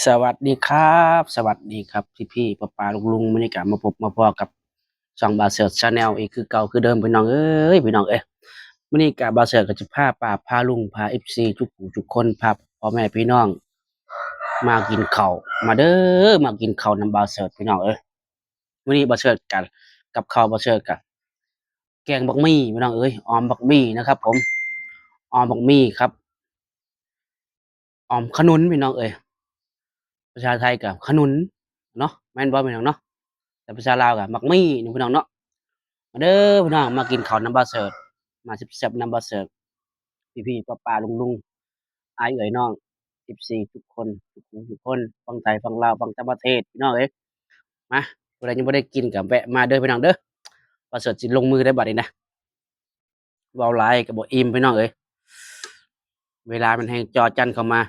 สวัสดีครับสวัสดีครับพี่ๆป้าๆลุงๆมื้อนี้ก็มาพบมาพ้อกับช่องบ่าวเสิร์ชชาแนลอีกคือเก่าคือเดิมพี่น้องเอ้ยพี่น้องเอ้ยมื้อนี้ก็บ่าวเสิร์ชก็จะพาป้าพาลุงพา FC ทุกผู้ทุกคนพาพ่อแม่พี่น้องมากินข้าวมาเด้อมากินข้าวนำบ่าวเสิร์ชพี่น้องเอ้ยมื้อนี้บ่าวเสิร์ชกันกับข้าวบ่าวเสิร์ชก็แกงบักหมี่พี่น้องเอ้ยออมบักหมี่นะครับผมออมบักหมี่ครับออมขนุนพี่น้องเอ้ยภาษาไทยก็ขนุนเนาะแม่นบ่พี่น้องเนาะแต่ภาษาลาวก็บักหมี่เนาะพี่น้องเนาะ มาเด้อพี่น้องมากินข้าวน้ำบาเสิร์ฟมาแซ่บๆน้ำบาเสิร์ฟพี่ๆป้าๆลุงๆอาเอ๋ยน้อง14ทุกคนทุกหูทุกคนฝั่งไทยฝั่งลาวฝั่งต่างประเทศพี่น้องเอ้ยมาผู้ใดยังบ่ได้กินก็แวะมาเด้อพี่น้องเด้อบาเสิร์ฟสิลงมือได้บัดนี้นะเว้าหลายก็บ่อิ่มพี่น้องเอ้ยเวลามันแฮ่งจอจันเข้ามา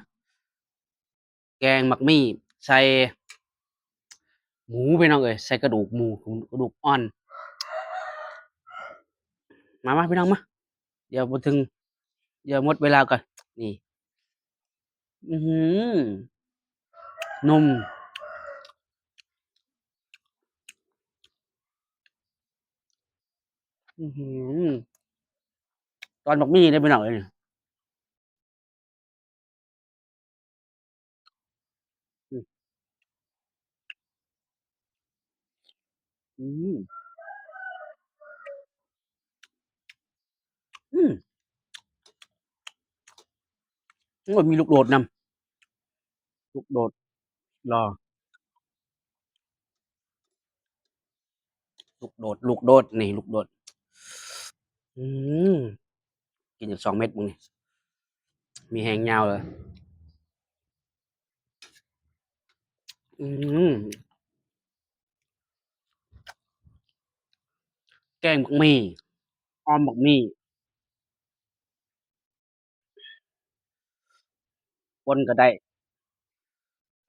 แกงมักมี่ใส่หมูพี่น้องเอ้ยใส่กระดูกหมูกระดูกอ่อนมาพี่น้องมาเดี๋ยวบ่ถึงเดี๋ยวหมดเวลาก่อนนี่อื้อฮือนุ่มอื้อฮือ ตอนบักมี่ได้ไปหน่อยเนี่ยอืมอืมอืมโอ้ยมีลูกโดดนำลูกโดดรอลูกโดดนี่ลูกโดดอืมกินอยู่2เม็ดมึงนี่มีแฮงยาวเลยอืมแกงบักมี่อ้อมบักมี่ป่นก็ได้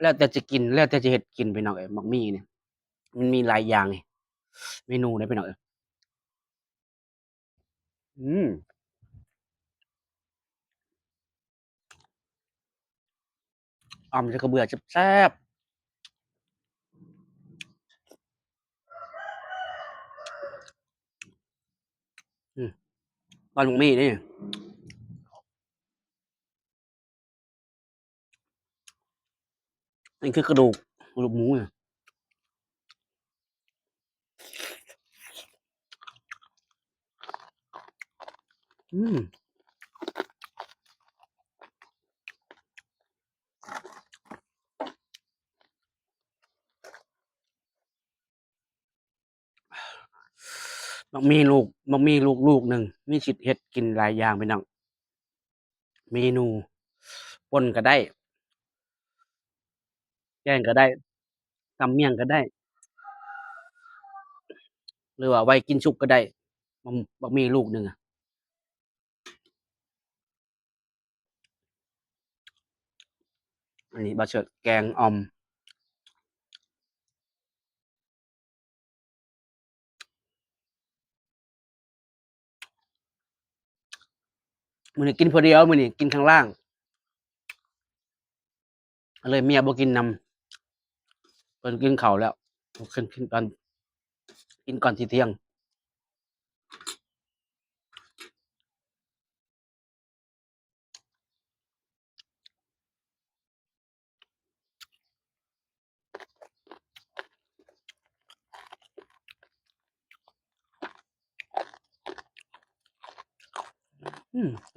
แล้วแต่จะกินแล้วแต่จะเฮ็ดกินพี่น้องเอ้ยบักมี่เนี่ยมันมีหลายอย่างไงเมนูเด้อพี่น้องเอ้ยอืมอ้อมใส่ข้าวเบื่อแซ่บๆตอนบักมี่นี่นี่คือกระดูกหมูเนี่ยอืมบักมี่ลูกหนึ่งมีสิทธิ์เฮ็ดกินหลายอย่างพี่น้องเมนูป่นก็ได้ แกงก็ได้ตำเมี่ยงก็ได้หรือว่าไว้กินชุบก็ได้บักหมี่ลูกหนึ่งอะอันนี้บ่เชิดแกงอ่อมมื้อนี้กินผู้เดียวมื้อนี้กินข้างล่างก็เลยเมียบ่กินนำเพิ่นกินข้าวแล้วกินก่อนสิเที่ยง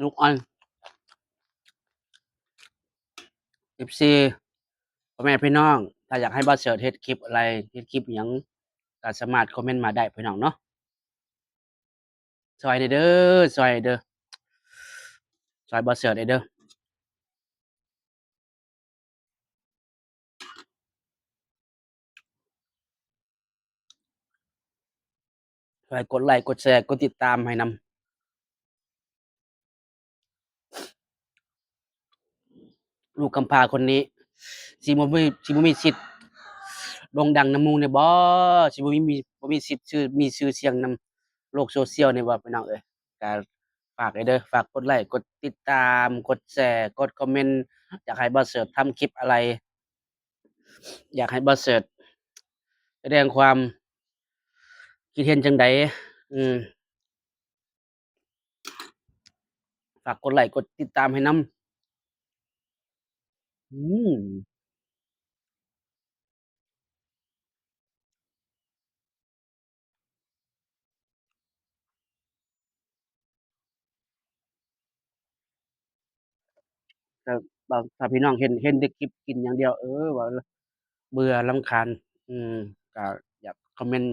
ลูกอ่อน FC พ่อแม่พี่น้องถ้าอยากให้บ่เชิดเฮ็ดคลิปอะไรเฮ็ดคลิปหยังก็สามารถคอมเมนต์มาได้พี่น้องเนาะช่วยหน่อยเด้อช่วยเด้อช่วยบ่เชิดหน่อยเด้อช่วยกดไลก์กดแชร์กดติดตามให้นำลูกกำพร้าคนนี้สิบ่มีสิทธิ์ โด่งดังนำหมู่เนี่ยบ่สิบ่มีสิทธิ์มีชื่อเสียงนำโลก social นี่บ่พี่น้องเอ้ยก็ฝากด้วยเด้อฝากกดไลก์กดติดตามกดแชร์กดคอมเมนต์อยากให้บ่เสิร์ชทำคลิปอะไร อยากให้บ่เสิร์ชแสดงความคิดเห็นจังใดอืมฝากกดไลค์กดติดตามให้นำอืมถ้าถ้าพี่น้องเห็นแต่คลิปกินอย่างเดียวว่าเบื่อรำคาญอืมก็อยากคอมเมนต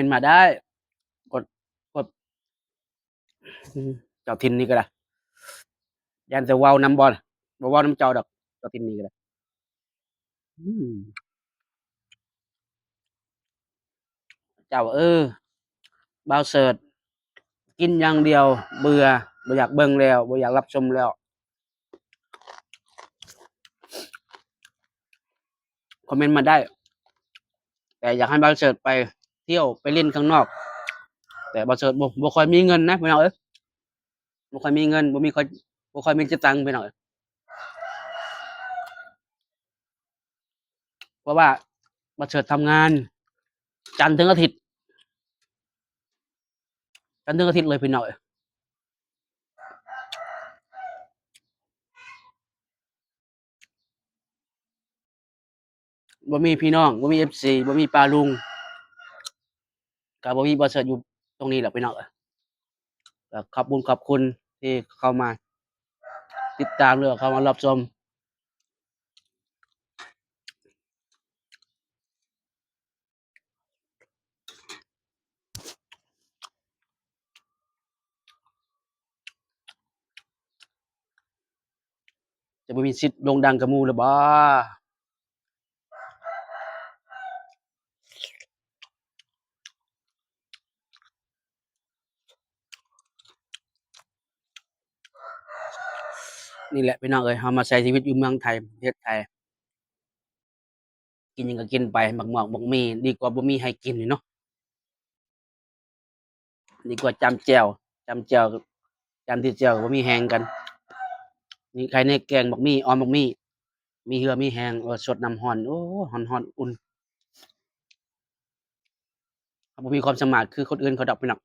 ์มาได้กดกดอืมเจ้าถิ่นนี่ก็ได้ย้านแต่เว้านำบ่เว้านำเจ้าดอกเจ้าถิ่นนี่ก็ได้อืมเจ้าบ่าวเสิร์ชกินอย่างเดียวเบื่อบ่อยากเบิ่งแล้วบ่อยากรับชมแล้วคอมเมนต์มาได้แต่อยากให้บ่าวเสิร์ชไปเที่ยวไปเล่นข้างนอกแต่บ่าวเสิร์ชบ่ค่อยมีเงินนะพี่น้องบ่ค่อยมีเงินบ่ค่อยมีจะตังค์พี่น้องเพราะว่าบ่าวเสิร์ชทำงานจันทร์ถึงอาทิตย์เลยพี่น้องบ่มีพี่น้องบ่มี FC บ่มีป้าลุงก็บ่มีบ่าวเสิร์ชอยู่ตรงนี้แหละพี่น้องก็ขอบคุณที่เข้ามาติดตามหรือเข้ามารับชมจะบ่มีสิทธิ์โด่งดังกับหมู่แล้วบ่นี่แหละพี่น้องเฮามาใช้ชีวิตอยู่เมืองไทยประเทศไทยกินหยังก็กินไปบักหม้อบักหมี่ดีกว่าบ่มีให้กินนี่เนาะดีกว่าจำแจ่วจำที่แจ่วบ่มีแฮงกันนี่ใครในแกงบักหมี่ออมบักหมี่มีเหือมีแฮงสดน้ำร้อนโอ้ร้อนๆอุ่นเขาบ่มีความสามารถคือคนอื่นเขาดอกพี่น้อง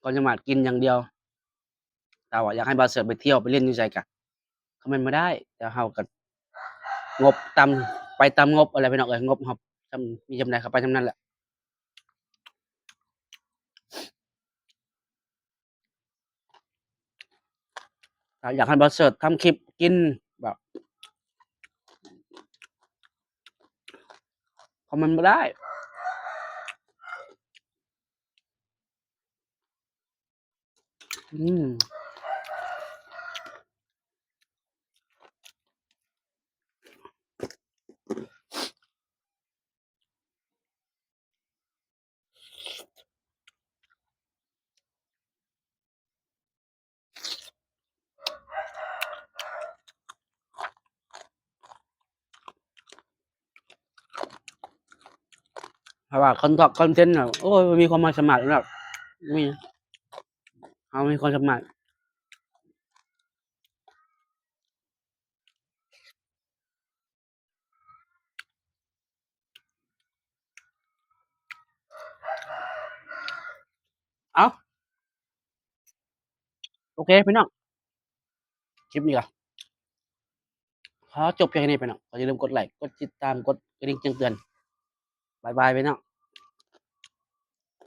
ความสามารถกินอย่างเดียวถ้าว่าอยากให้บ่าวเสิร์ชไปเที่ยวไปเล่นอยู่ไสก็คอมเมนต์มาได้แต่เฮาก็งบต่ำไปตามงบอะไรพี่น้องงบเฮาส่ำมีส่ำใดก็ไปส่ำนั้นแหละถ้าอยากให้บ่าวเสิร์ชทำคลิปกินแบบคอมเมนต์มาได้อืมเพราะว่าคอนเทนต์น่ะโอ้ยบ่มีความสามารถแล้วมีเฮามีความสามารถอ้าวโอเคพี่น้องคลิปนี้ก็ขอจบเพียงเท่านี้พี่น้องก็อย่าลืมกดไลก์กดติดตามกดกระดิ่งแจ้งเตือนบ๊ายบายพี่น้อง